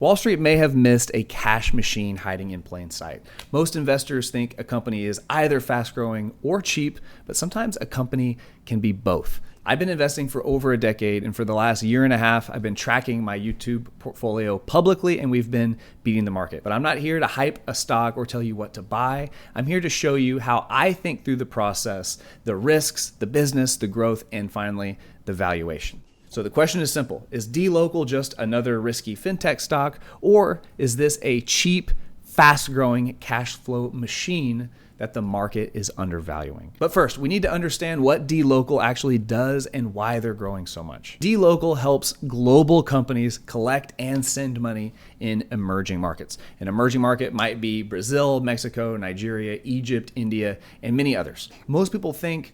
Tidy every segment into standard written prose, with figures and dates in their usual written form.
Wall Street may have missed a cash machine hiding in plain sight. Most investors think a company is either fast growing or cheap, but sometimes a company can be both. I've been investing for over a decade, and for the last year and a half, I've been tracking my YouTube portfolio publicly, and we've been beating the market. But I'm not here to hype a stock or tell you what to buy. I'm here to show you how I think through the process, the risks, the business, the growth, and finally, the valuation. So the question is simple. Is dLocal just another risky fintech stock, or is this a cheap, fast-growing cash flow machine that the market is undervaluing? But first, we need to understand what dLocal actually does and why they're growing so much. dLocal helps global companies collect and send money in emerging markets. An emerging market might be Brazil, Mexico, Nigeria, Egypt, India, and many others. Most people think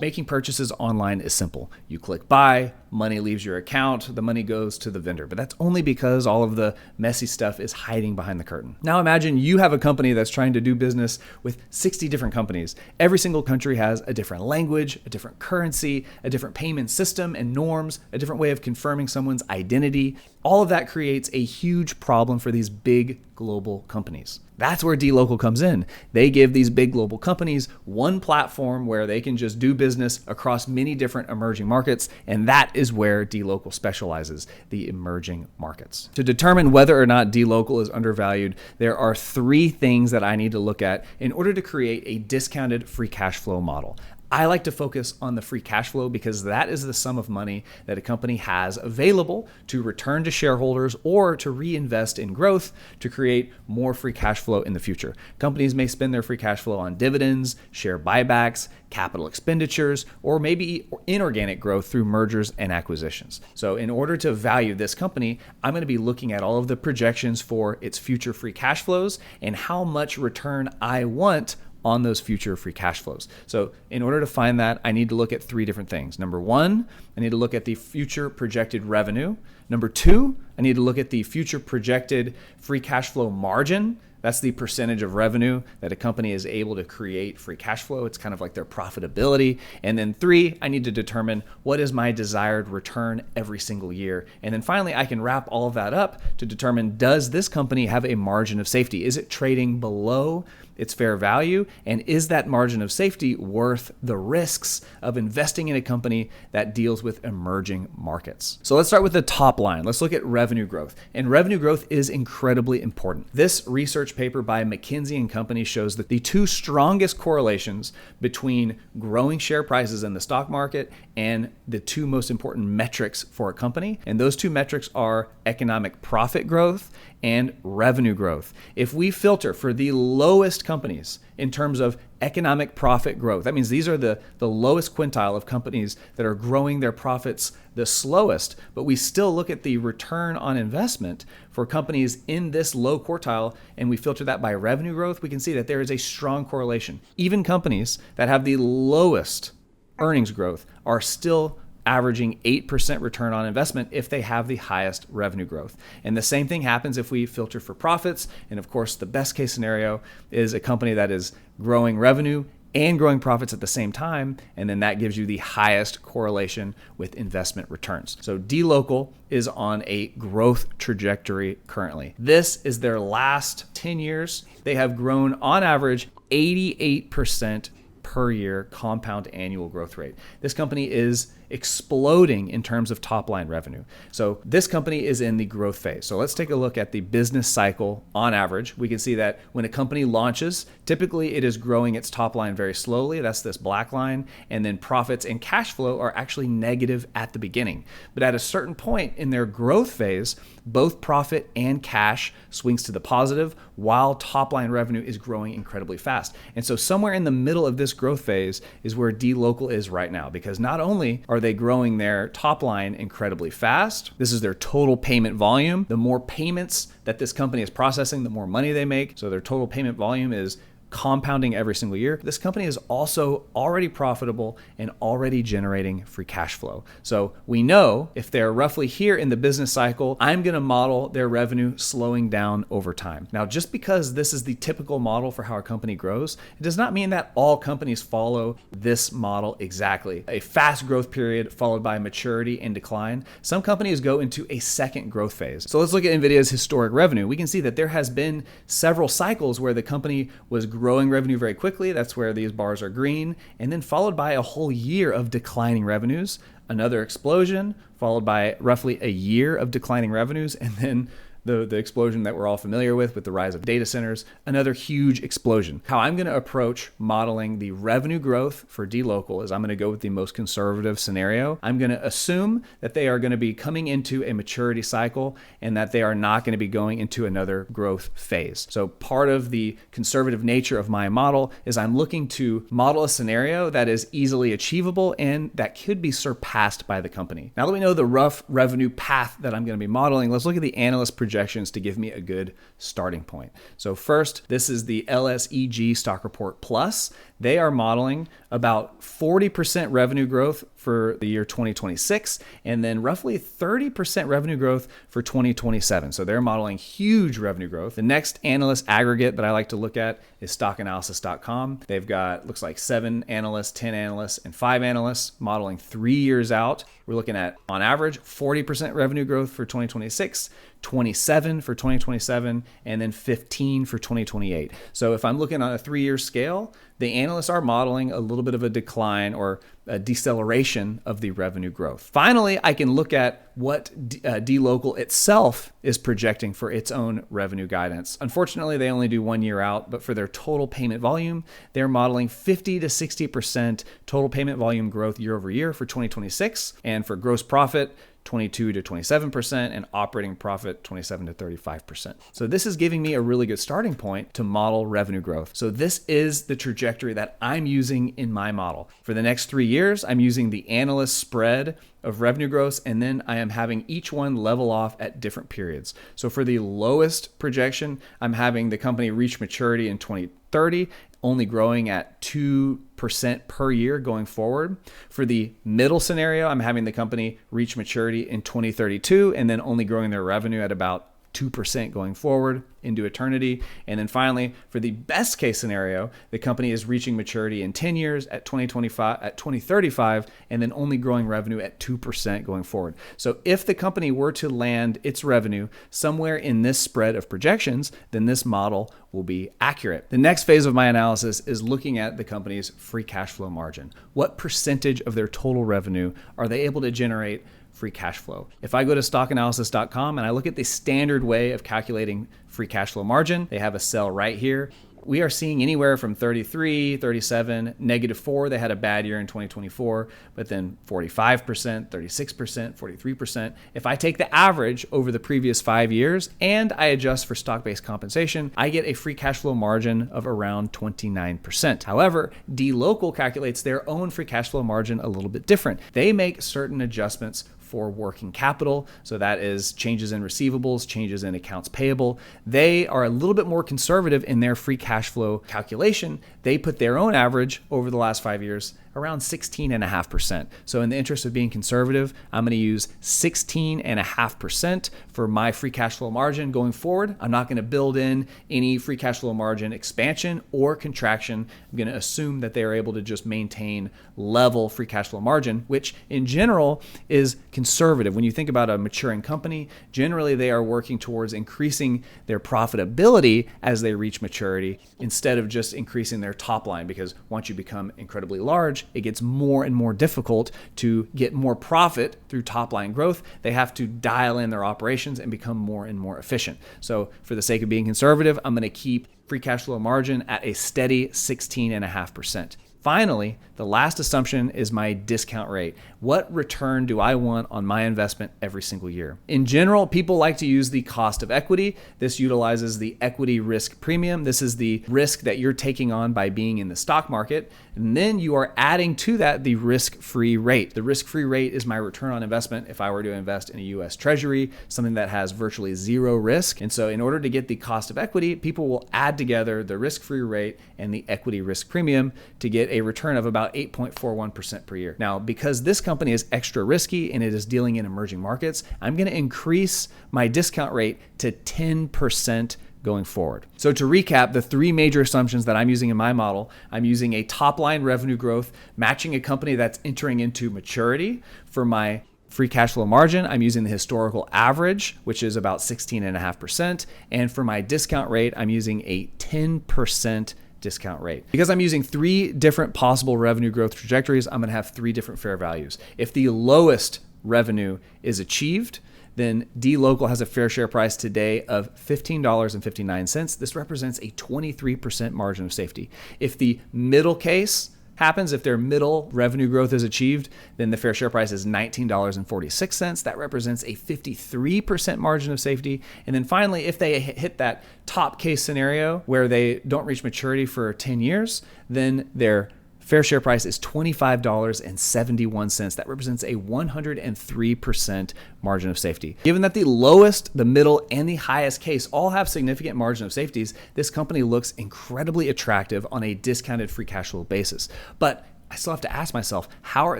making purchases online is simple. You click buy, money leaves your account, the money goes to the vendor. But that's only because all of the messy stuff is hiding behind the curtain. Now imagine you have a company that's trying to do business with 60 different companies. Every single country has a different language, a different currency, a different payment system and norms, a different way of confirming someone's identity. All of that creates a huge problem for these big global companies. That's where dLocal comes in. They give these big global companies one platform where they can just do business across many different emerging markets, and that is where dLocal specializes, the emerging markets. To determine whether or not dLocal is undervalued, there are three things that I need to look at in order to create a discounted free cash flow model. I like to focus on the free cash flow because that is the sum of money that a company has available to return to shareholders or to reinvest in growth to create more free cash flow in the future. Companies may spend their free cash flow on dividends, share buybacks, capital expenditures, or maybe inorganic growth through mergers and acquisitions. So in order to value this company, I'm going to be looking at all of the projections for its future free cash flows and how much return I want on those future free cash flows. So in order to find that, I need to look at three different things. Number one, I need to look at the future projected revenue. Number two, I need to look at the future projected free cash flow margin. That's the percentage of revenue that a company is able to create free cash flow. It's kind of like their profitability. And then three, I need to determine what is my desired return every single year. And then finally, I can wrap all of that up to determine, does this company have a margin of safety? Is it trading below its fair value? And is that margin of safety worth the risks of investing in a company that deals with emerging markets? So let's start with the top line. Let's look at revenue growth. And revenue growth is incredibly important. This research paper by McKinsey & Company shows that the two strongest correlations between growing share prices in the stock market and the two most important metrics for a company, and those two metrics are economic profit growth and revenue growth. If we filter for the lowest companies in terms of economic profit growth, that means these are the lowest quintile of companies that are growing their profits the slowest, but we still look at the return on investment for companies in this low quartile, and we filter that by revenue growth, we can see that there is a strong correlation. Even companies that have the lowest earnings growth are still averaging 8% return on investment if they have the highest revenue growth. And the same thing happens if we filter for profits. And of course, the best case scenario is a company that is growing revenue and growing profits at the same time. And then that gives you the highest correlation with investment returns. So dLocal is on a growth trajectory currently. This is their last 10 years. They have grown on average 88% per year compound annual growth rate. This company is exploding in terms of top line revenue. So this company is in the growth phase. So let's take a look at the business cycle on average. We can see that when a company launches, typically it is growing its top line very slowly. That's this black line. And then profits and cash flow are actually negative at the beginning. But at a certain point in their growth phase, both profit and cash swings to the positive while top line revenue is growing incredibly fast. And so somewhere in the middle of this growth phase is where dLocal is right now, because not only are they growing their top line incredibly fast, this is their total payment volume. The more payments that this company is processing, the more money they make. So their total payment volume is compounding every single year, this company is also already profitable and already generating free cash flow. So we know if they're roughly here in the business cycle, I'm going to model their revenue slowing down over time. Now, just because this is the typical model for how a company grows, it does not mean that all companies follow this model exactly. A fast growth period followed by maturity and decline. Some companies go into a second growth phase. So let's look at NVIDIA's historic revenue. We can see that there has been several cycles where the company was growing revenue very quickly. That's where these bars are green. And then followed by a whole year of declining revenues, another explosion, followed by roughly a year of declining revenues, and then the explosion that we're all familiar with the rise of data centers, another huge explosion. How I'm going to approach modeling the revenue growth for dLocal is I'm going to go with the most conservative scenario. I'm going to assume that they are going to be coming into a maturity cycle and that they are not going to be going into another growth phase. So part of the conservative nature of my model is I'm looking to model a scenario that is easily achievable and that could be surpassed by the company. Now that we know the rough revenue path that I'm going to be modeling, let's look at the analyst projections to give me a good starting point. So first, this is the LSEG Stock Report Plus. They are modeling about 40% revenue growth for the year 2026, and then roughly 30% revenue growth for 2027. So they're modeling huge revenue growth. The next analyst aggregate that I like to look at is stockanalysis.com. They've got, looks like 7 analysts, 10 analysts, and 5 analysts modeling 3 years out. We're looking at, on average, 40% revenue growth for 2026, 27 for 2027, and then 15 for 2028. So if I'm looking on a 3-year scale, the analysts are modeling a little bit of a decline or a deceleration of the revenue growth. Finally, I can look at what dLocal itself is projecting for its own revenue guidance. Unfortunately, they only do 1 year out, but for their total payment volume, they're modeling 50 to 60% total payment volume growth year over year for 2026. And for gross profit, 22 to 27%, and operating profit 27 to 35%. So this is giving me a really good starting point to model revenue growth. So this is the trajectory that I'm using in my model. For the next 3 years, I'm using the analyst spread of revenue growth, and then I am having each one level off at different periods. So for the lowest projection, I'm having the company reach maturity in 2030, only growing at 2% per year going forward. For the middle scenario, I'm having the company reach maturity in 2032 and then only growing their revenue at about 2% going forward into eternity. And then finally, for the best case scenario, the company is reaching maturity in 10 years at 2035, and then only growing revenue at 2% going forward. So if the company were to land its revenue somewhere in this spread of projections, then this model will be accurate. The next phase of my analysis is looking at the company's free cash flow margin. What percentage of their total revenue are they able to generate free cash flow? If I go to stockanalysis.com and I look at the standard way of calculating free cash flow margin, they have a cell right here. We are seeing anywhere from 33, 37, -4. They had a bad year in 2024, but then 45%, 36%, 43%. If I take the average over the previous 5 years and I adjust for stock-based compensation, I get a free cash flow margin of around 29%. However, dLocal calculates their own free cash flow margin a little bit different. They make certain adjustments for working capital. So that is changes in receivables, changes in accounts payable. They are a little bit more conservative in their free cash flow calculation. They put their own average over the last 5 years around 16.5%. So in the interest of being conservative, I'm going to use 16.5% for my free cash flow margin going forward. I'm not going to build in any free cash flow margin expansion or contraction. I'm going to assume that they are able to just maintain level free cash flow margin, which in general is conservative. When you think about a maturing company, generally they are working towards increasing their profitability as they reach maturity instead of just increasing their top line, because once you become incredibly large, it gets more and more difficult to get more profit through top line growth. They have to dial in their operations and become more and more efficient. So for the sake of being conservative, I'm going to keep free cash flow margin at a steady 16.5%. Finally, the last assumption is my discount rate. What return do I want on my investment every single year? In general, people like to use the cost of equity. This utilizes the equity risk premium. This is the risk that you're taking on by being in the stock market. And then you are adding to that the risk-free rate. The risk-free rate is my return on investment if I were to invest in a US Treasury, something that has virtually zero risk. And so in order to get the cost of equity, people will add together the risk-free rate and the equity risk premium to get a return of about 8.41% per year. Now, because this company is extra risky and it is dealing in emerging markets, I'm going to increase my discount rate to 10% going forward. So to recap, the three major assumptions that I'm using in my model, I'm using a top line revenue growth, matching a company that's entering into maturity. For my free cash flow margin, I'm using the historical average, which is about 16.5%. And for my discount rate, I'm using a 10% discount rate. Because I'm using three different possible revenue growth trajectories, I'm going to have three different fair values. If the lowest revenue is achieved, then dLocal has a fair share price today of $15.59. This represents a 23% margin of safety. If the middle case happens, if their middle revenue growth is achieved, then the fair share price is $19.46. That represents a 53% margin of safety. And then finally, if they hit that top case scenario where they don't reach maturity for 10 years, then their fair share price is $25.71. That represents a 103% margin of safety. Given that the lowest, the middle, and the highest case all have significant margin of safeties, this company looks incredibly attractive on a discounted free cash flow basis. But I still have to ask myself, how are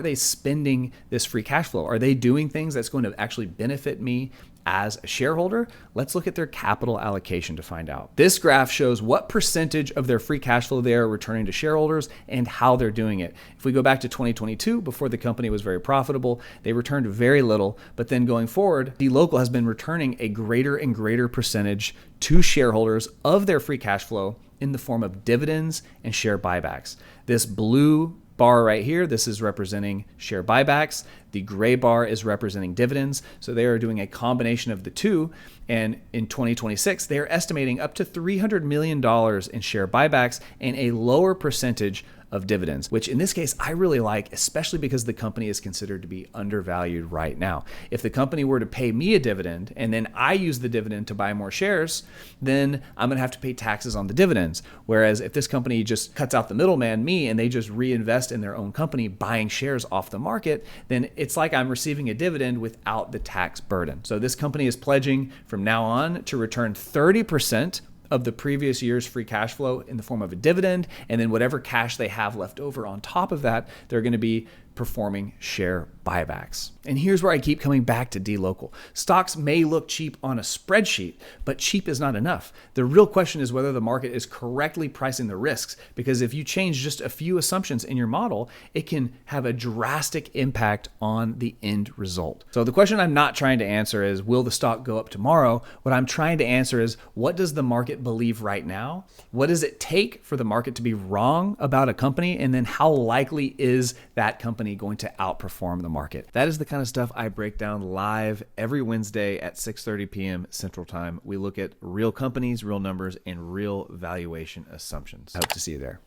they spending this free cash flow? Are they doing things that's going to actually benefit me as a shareholder? Let's look at their capital allocation to find out. This graph shows what percentage of their free cash flow they are returning to shareholders and how they're doing it. If we go back to 2022, before the company was very profitable, they returned very little, but then going forward, dLocal has been returning a greater and greater percentage to shareholders of their free cash flow in the form of dividends and share buybacks. This blue bar right here, this is representing share buybacks. The gray bar is representing dividends. So they are doing a combination of the two. And in 2026, they are estimating up to $300 million in share buybacks and a lower percentage of dividends, which in this case, I really like, especially because the company is considered to be undervalued right now. If the company were to pay me a dividend and then I use the dividend to buy more shares, then I'm going to have to pay taxes on the dividends. Whereas if this company just cuts out the middleman, me, and they just reinvest in their own company, buying shares off the market, then it's like I'm receiving a dividend without the tax burden. So this company is pledging from now on to return 30% of the previous year's free cash flow in the form of a dividend, and then whatever cash they have left over on top of that, they're going to be performing share buybacks. And here's where I keep coming back to dLocal. Stocks may look cheap on a spreadsheet, but cheap is not enough. The real question is whether the market is correctly pricing the risks, because if you change just a few assumptions in your model, it can have a drastic impact on the end result. So the question I'm not trying to answer is, will the stock go up tomorrow? What I'm trying to answer is, what does the market believe right now? What does it take for the market to be wrong about a company? And then how likely is that company going to outperform the market? That is the kind of stuff I break down live every Wednesday at 6:30 p.m. Central Time. We look at real companies, real numbers, and real valuation assumptions. I hope to see you there.